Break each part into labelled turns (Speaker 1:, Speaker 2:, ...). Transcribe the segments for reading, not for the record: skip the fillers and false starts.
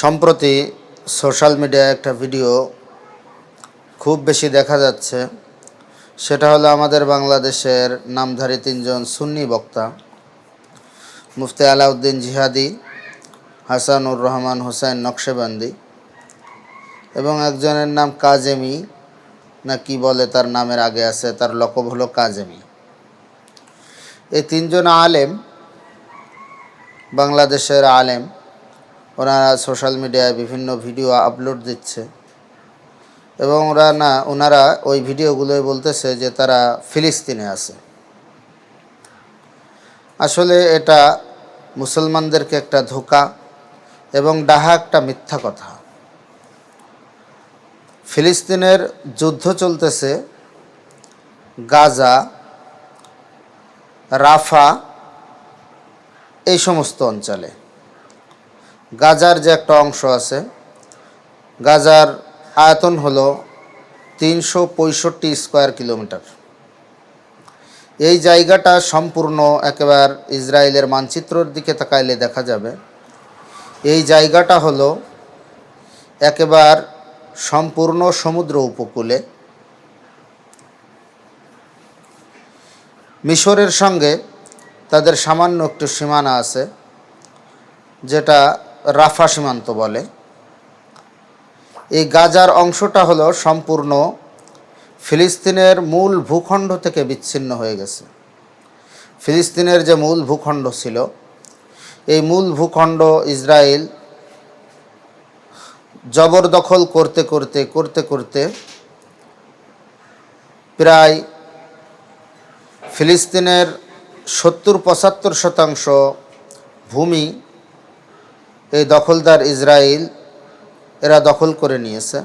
Speaker 1: সম্প্রতি সোশ্যাল মিডিয়ায় একটা ভিডিও খুব বেশি দেখা যাচ্ছে। সেটা হলো আমাদের বাংলাদেশের নামধারী তিনজন সুন্নি বক্তা, মুফতি আলাউদ্দিন জিহাদি, হাসানুর রহমান হোসেন নকশেবন্দি এবং একজনের নাম কাজেমি না কি বলে, তার নামের আগে আছে, তার লকব হলো কাজেমি। এই তিনজন আলেম, বাংলাদেশের আলেম, ওনারা সোশ্যাল মিডিয়ায় বিভিন্ন ভিডিও আপলোড দিচ্ছে এবং ওনারা ওই ভিডিওগুলোই বলতেছে যে তারা ফিলিস্তিনে আছে। আসলে এটা মুসলমানদেরকে একটা ধোঁকা এবং ডাহা একটা মিথ্যা কথা। ফিলিস্তিনের যুদ্ধ চলতেছে গাজা, রাফা, এই সমস্ত অঞ্চলে। গাজার যে একটা অংশ আছে, গাজার আয়তন হলো 365 স্কোয়ার কিলোমিটার। এই জায়গাটা সম্পূর্ণ একেবারে ইসরায়েলের মানচিত্রের দিকে তাকাইলে দেখা যাবে এই জায়গাটা হলো একেবারে সম্পূর্ণ সমুদ্র উপকূলে। মিশরের সঙ্গে তাদের সামান্য একটু সীমানা আছে, যেটা রাফা সীমান্ত বলে। এই গাজার অংশটা হলো সম্পূর্ণ ফিলিস্তিনের মূল ভূখণ্ড থেকে বিচ্ছিন্ন হয়ে গেছে। ফিলিস্তিনের যে মূল ভূখণ্ড ছিল, এই মূল ভূখণ্ড ইসরায়েল জবরদখল করতে করতে প্রায় ফিলিস্তিনের 70-75% ভূমি এই দখলদার ইসরায়েল এরা দখল করে নিয়েছে।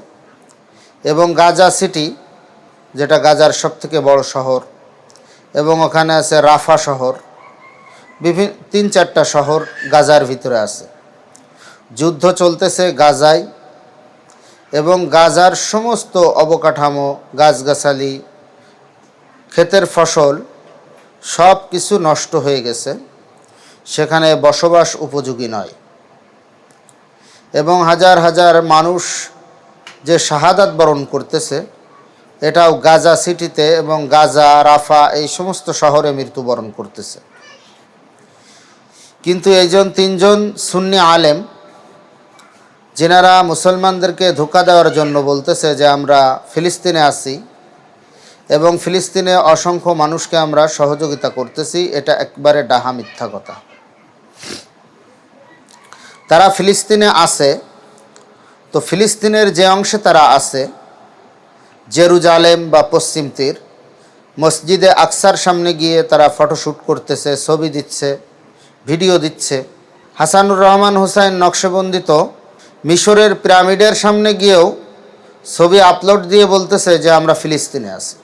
Speaker 1: এবং গাজা সিটি, যেটা গাজার সবথেকে বড় শহর, এবং ওখানে আছে রাফা শহর, বিভিন্ন 3-4টা শহর গাজার ভিতরে আছে। যুদ্ধ চলতেছে গাজায় এবং গাজার সমস্ত অবকাঠামো, গাছগাছালি, ক্ষেতের ফসল সব কিছু নষ্ট হয়ে গেছে, সেখানে বসবাস উপযোগী নয়। এবং হাজার হাজার মানুষ যে শাহাদাত বরণ করতেছে, এটাও গাজা সিটিতে এবং গাজা, রাফা, এই সমস্ত শহরে মৃত্যুবরণ করতেছে। কিন্তু এইজন তিনজন সুন্নি আলেম, যেনারা মুসলমানদেরকে ধোঁকা দেওয়ার জন্য বলতেছে যে আমরা ফিলিস্তিনে আছি এবং ফিলিস্তিনে অসংখ্য মানুষকে আমরা সহযোগিতা করতেছি, এটা একবারে ডাহা মিথ্যা কথা। তারা ফিলিস্তিনে আছে, তো ফিলিস্তিনের যে অংশে তারা আছে, জেরুজালেম বা পশ্চিম তীর, মসজিদে আকসার সামনে গিয়ে তারা ফটোশ্যুট করতেছে, ছবি দিচ্ছে, ভিডিও দিচ্ছে। হাসানুর রহমান হোসেন নকশেবন্দি তো মিশরের পিরামিডের সামনে গিয়েও ছবি আপলোড দিয়ে বলতেছে যে আমরা ফিলিস্তিনে আছি।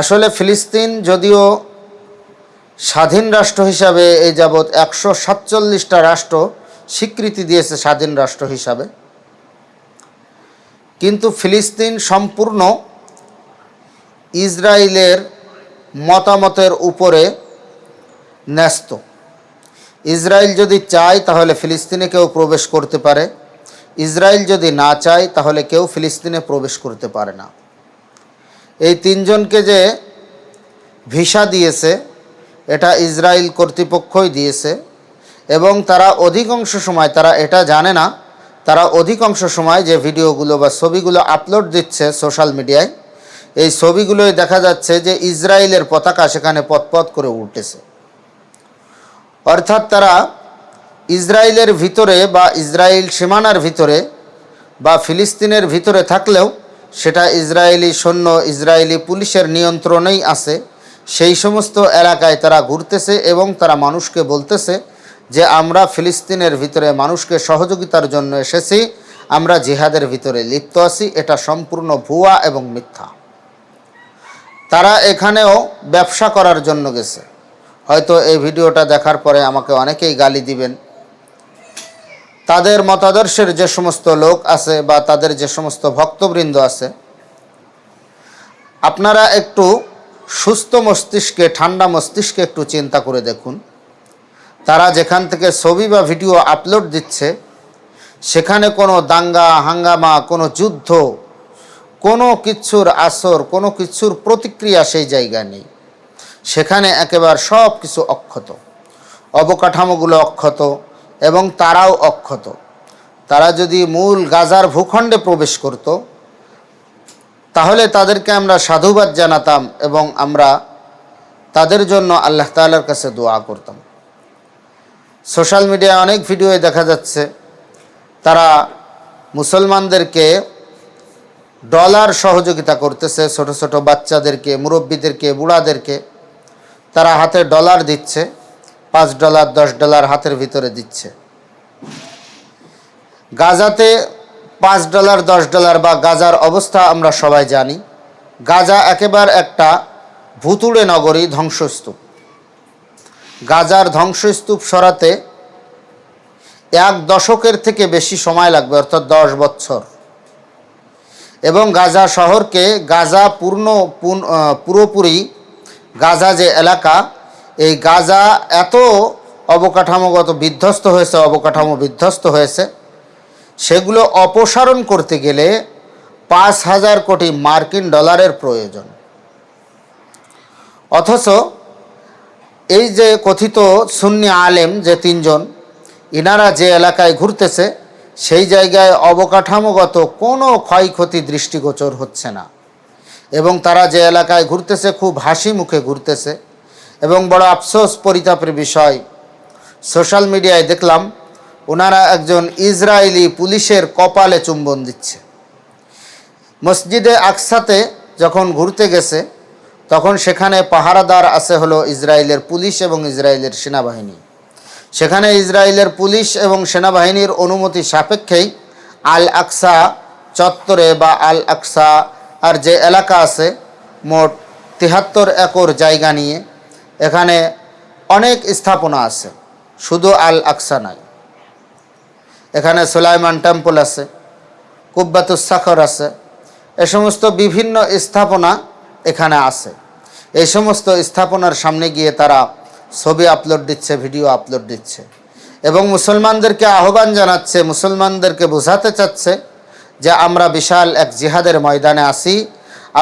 Speaker 1: আসলে ফিলিস্তিন যদিও স্বাধীন রাষ্ট্র হিসাবে এই যাবৎ 147টা রাষ্ট্র স্বীকৃতি দিয়েছে স্বাধীন রাষ্ট্র হিসাবে, কিন্তু ফিলিস্তিন সম্পূর্ণ ইসরায়েলের মতামতের উপরে ন্যস্ত। ইসরায়েল যদি চায় তাহলে ফিলিস্তিনে কেউ প্রবেশ করতে পারে, ইসরায়েল যদি না চায় তাহলে কেউ ফিলিস্তিনে প্রবেশ করতে পারে না। এই তিনজনকে যে ভিসা দিয়েছে, এটা ইসরায়েল কর্তৃপক্ষই দিয়েছে এবং তারা অধিকাংশ সময়, তারা এটা জানে না, তারা অধিকাংশ সময় যে ভিডিওগুলো বা ছবিগুলো আপলোড দিচ্ছে সোশ্যাল মিডিয়ায়, এই ছবিগুলোই দেখা যাচ্ছে যে ইসরায়েলের পতাকা সেখানে পথ করে উঠতেছে। অর্থাৎ তারা ইসরায়েলের ভিতরে বা ইসরায়েল সীমানার ভিতরে বা ফিলিস্তিনের ভিতরে থাকলেও সেটা ইসরায়েলি সৈন্য, ইসরায়েলি পুলিশের নিয়ন্ত্রণেই আছে। সেই সমস্ত এলাকায় তারা ঘুরতেছে এবং তারা মানুষকে বলতেছে যে আমরা ফিলিস্তিনের ভিতরে মানুষকে সহযোগিতার জন্য এসেছি, আমরা জিহাদের ভিতরে লিপ্ত আছি। এটা সম্পূর্ণ ভুয়া এবং মিথ্যা। তারা এখানেও ব্যবসা করার জন্য গেছে। হয়তো এই ভিডিওটা দেখার পরে আমাকে অনেকেই গালি দিবেন। তাদের মতাদর্শের যে সমস্ত লোক আছে বা তাদের যে সমস্ত ভক্তবৃন্দ আছে, আপনারা একটু সুস্থ মস্তিষ্কে, ঠান্ডা মস্তিষ্কে একটু চিন্তা করে দেখুন। তারা যেখান থেকে ছবি বা ভিডিও আপলোড দিচ্ছে, সেখানে কোনো দাঙ্গা হাঙ্গামা, কোনো যুদ্ধ, কোনো কিচ্ছুর আসর, কোনো কিচ্ছুর প্রতিক্রিয়া সেই জায়গায় নেই। সেখানে একেবারে সব কিছু অক্ষত, অবকাঠামোগুলো অক্ষত এবং তারাও অক্ষত। তারা যদি মূল গাজার ভূখণ্ডে প্রবেশ করত তাহলে তাদেরকে আমরা সাধুবাদ জানাতাম এবং আমরা তাদের জন্য আল্লাহ তাআলার কাছে দোয়া করতাম। সোশ্যাল মিডিয়ায় অনেক ভিডিওয়ে দেখা যাচ্ছে তারা মুসলমানদেরকে ডলার সহযোগিতা করতেছে, ছোট ছোট বাচ্চাদেরকে, মুরব্বীদেরকে, বুড়াদেরকে তারা হাতে ডলার দিচ্ছে, $5 $10 হাতের ভিতরে দিচ্ছে। গাজাতে $5 $10 বা গাজার অবস্থা আমরা সবাই জানি। গাজা একেবারে একটা ভুতুড়ে নগরী, ধ্বংসস্তূপ। গাজার ধ্বংসস্তূপ সরাতে 1 দশকের থেকে বেশি সময় লাগবে, অর্থাৎ 10 বছর। এবং গাজা শহরকে, গাজা পুরোপুরি গাজা যে এলাকা, এই গাজা এত অবকাঠামোগত বিধ্বস্ত হয়েছে, অবকাঠামো বিধ্বস্ত হয়েছে, সেগুলো অপসারণ করতে গেলে $5,000 কোটি মার্কিন ডলারের প্রয়োজন। অথচ এই যে কথিত সুন্নি আলেম যে 3 জন, ইনারা যে এলাকায় ঘুরতেছে সেই জায়গায় অবকাঠামোগত কোনো ক্ষয়ক্ষতি দৃষ্টিগোচর হচ্ছে না। এবং তারা যে এলাকায় ঘুরতেছে খুব হাসি মুখে ঘুরতেছে। এবং বড় আফসোস, পরিতাপের বিষয়, সোশ্যাল মিডিয়ায় দেখলাম ওনারা একজন ইসরায়েলি পুলিশের কপালে চুম্বন দিচ্ছে। মসজিদে আকসাতে যখন ঘুরতে গেছে তখন সেখানে পাহারাদার আছে হলো ইসরায়েলের পুলিশ এবং ইসরায়েলের সেনাবাহিনী। সেখানে ইসরায়েলের পুলিশ এবং সেনাবাহিনীর অনুমতি সাপেক্ষেই আল আকসা চত্বরে বা আল আকসা আর যে এলাকা আছে, মোট 73 একর জায়গা নিয়ে এখানে অনেক স্থাপনা আছে, শুধু আল আকসা নাই। এখানে সুলাইমান টেম্পল আছে, কুব্বাতুস সাখর আছে, এ সমস্ত বিভিন্ন স্থাপনা এখানে আছে। এই সমস্ত স্থাপনার সামনে গিয়ে তারা ছবি আপলোড দিচ্ছে, ভিডিও আপলোড দিচ্ছে এবং মুসলমানদেরকে আহ্বান জানাচ্ছে, মুসলমানদেরকে বোঝাতে চাচ্ছে যে আমরা বিশাল এক জিহাদের ময়দানে আছি,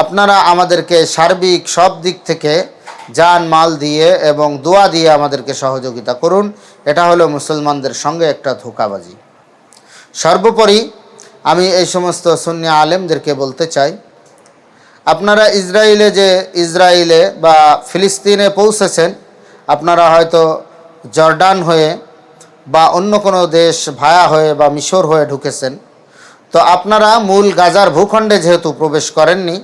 Speaker 1: আপনারা আমাদেরকে সার্বিক সব দিক থেকে জান মাল দিয়ে এবং দোয়া দিয়ে আমাদেরকে সহযোগিতা করুন। এটা হলো মুসলমানদের সঙ্গে একটা ধোঁকাবাজি। সর্বোপরি আমি এই সমস্ত সুন্নি আলেমদেরকে বলতে চাই, আপনারা ইসরায়েলে বা ফিলিস্তিনে পৌঁছেছেন, আপনারা হয়তো জর্ডান হয়ে বা অন্য কোনো দেশ ভায়া হয়ে বা মিশর হয়ে ঢুকেছেন। তো আপনারা মূল গাজার ভূখণ্ডে যেহেতু প্রবেশ করেননি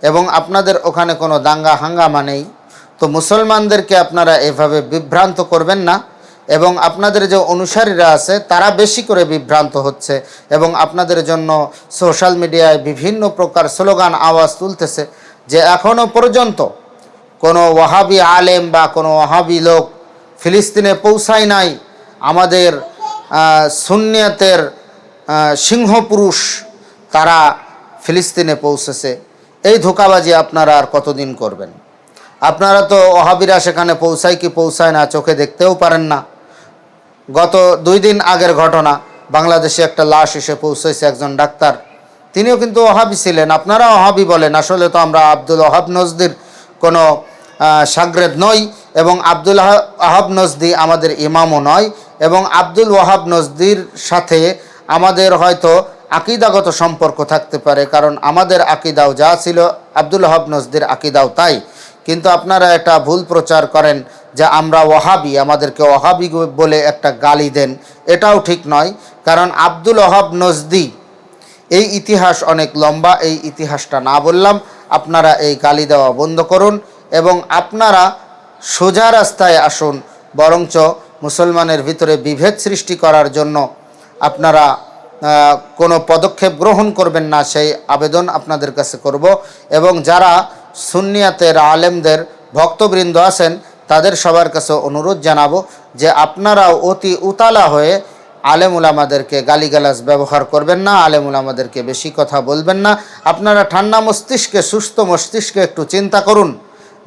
Speaker 1: এবং আপনাদের ওখানে কোনো দাঙ্গা হাঙ্গামা নেই, তো মুসলমানদেরকে আপনারা এভাবে বিভ্রান্ত করবেন না। এবং আপনাদের যে অনুসারীরা আছে তারা বেশি করে বিভ্রান্ত হচ্ছে এবং আপনাদের জন্য সোশ্যাল মিডিয়ায় বিভিন্ন প্রকার স্লোগান আওয়াজ তুলতেছে যে এখনও পর্যন্ত কোনো ওয়াহাবি আলেম বা কোনো ওয়াহাবি লোক ফিলিস্তিনে পৌঁছায় নাই, আমাদের সুন্নিয়তের সিংহপুরুষ তারা ফিলিস্তিনে পৌঁছেছে। এই ধোঁকাবাজি আপনারা আর কতদিন করবেন? আপনারা তো ওয়াহাবিরা সেখানে পৌঁছায় কি পৌঁছায় না চোখে দেখতেও পারেন না। গত 2 দিন আগের ঘটনা, বাংলাদেশে একটা লাশ এসে পৌঁছেছে, একজন ডাক্তার, তিনিও কিন্তু ওয়াহাবি ছিলেন। আপনারা ওয়াহাবি বলেন, আসলে তো আমরা আব্দুল ওয়াহাব নজদির কোনো শাগরেদ নই এবং আব্দুল ওয়াহাব নজদি আমাদের ইমামও নয় এবং আব্দুল ওয়াহাব নজদির সাথে আমাদের হয়তো আকিদাগত সম্পর্ক থাকতে পারে, কারণ আমাদের আকিদাও যা ছিল আব্দুল ওয়াহাব নজদির আকিদাও তাই। কিন্তু আপনারা একটা ভুল প্রচার করেন যে আমরা ওয়াহাবি, আমাদেরকে ওয়াহাবি বলে একটা গালি দেন, এটাও ঠিক নয়। কারণ আব্দুল ওয়াহাব নজদি এই ইতিহাস অনেক লম্বা, এই ইতিহাসটা না বললাম। আপনারা এই গালি দেওয়া বন্ধ করুন এবং আপনারা সোজা রাস্তায় আসুন, বরঞ্চ মুসলমানের ভিতরে বিভেদ সৃষ্টি করার জন্য আপনারা কোনো পদক্ষেপ গ্রহণ করবেন না, সেই আবেদন আপনাদের কাছে করব। এবং যারা সুন্নিয়াতের আলেমদের ভক্তবৃন্দ আছেন তাদের সবার কাছে অনুরোধ জানাবো যে আপনারাও অতি উতালা হয়ে আলেম উলামাদেরকে গালিগালাজ ব্যবহার করবেন না, আলেম উলামাদেরকে বেশি কথা বলবেন না। আপনারা ঠান্ডা মস্তিষ্কে, সুস্থ মস্তিষ্কে একটু চিন্তা করুন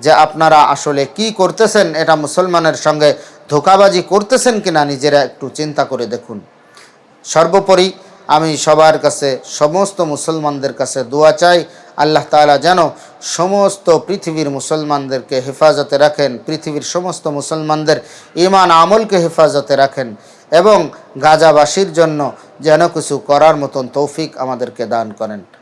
Speaker 1: যে আপনারা আসলে কি করতেছেন, এটা মুসলমানের সঙ্গে ধোঁকাবাজি করতেছেন কিনা নিজেরা একটু চিন্তা করে দেখুন। সর্বোপরি আমি সবার কাছে, সমস্ত মুসলমানদের কাছে দোয়া চাই, আল্লাহ তাআলা যেন সমস্ত পৃথিবীর মুসলমানদেরকে হেফাজতে রাখেন, পৃথিবীর সমস্ত মুসলমানদের ঈমান আমলকে হেফাজতে রাখেন এবং গাজাবাসীর জন্য যেন কিছু করার মতন তৌফিক আমাদেরকে দান করেন।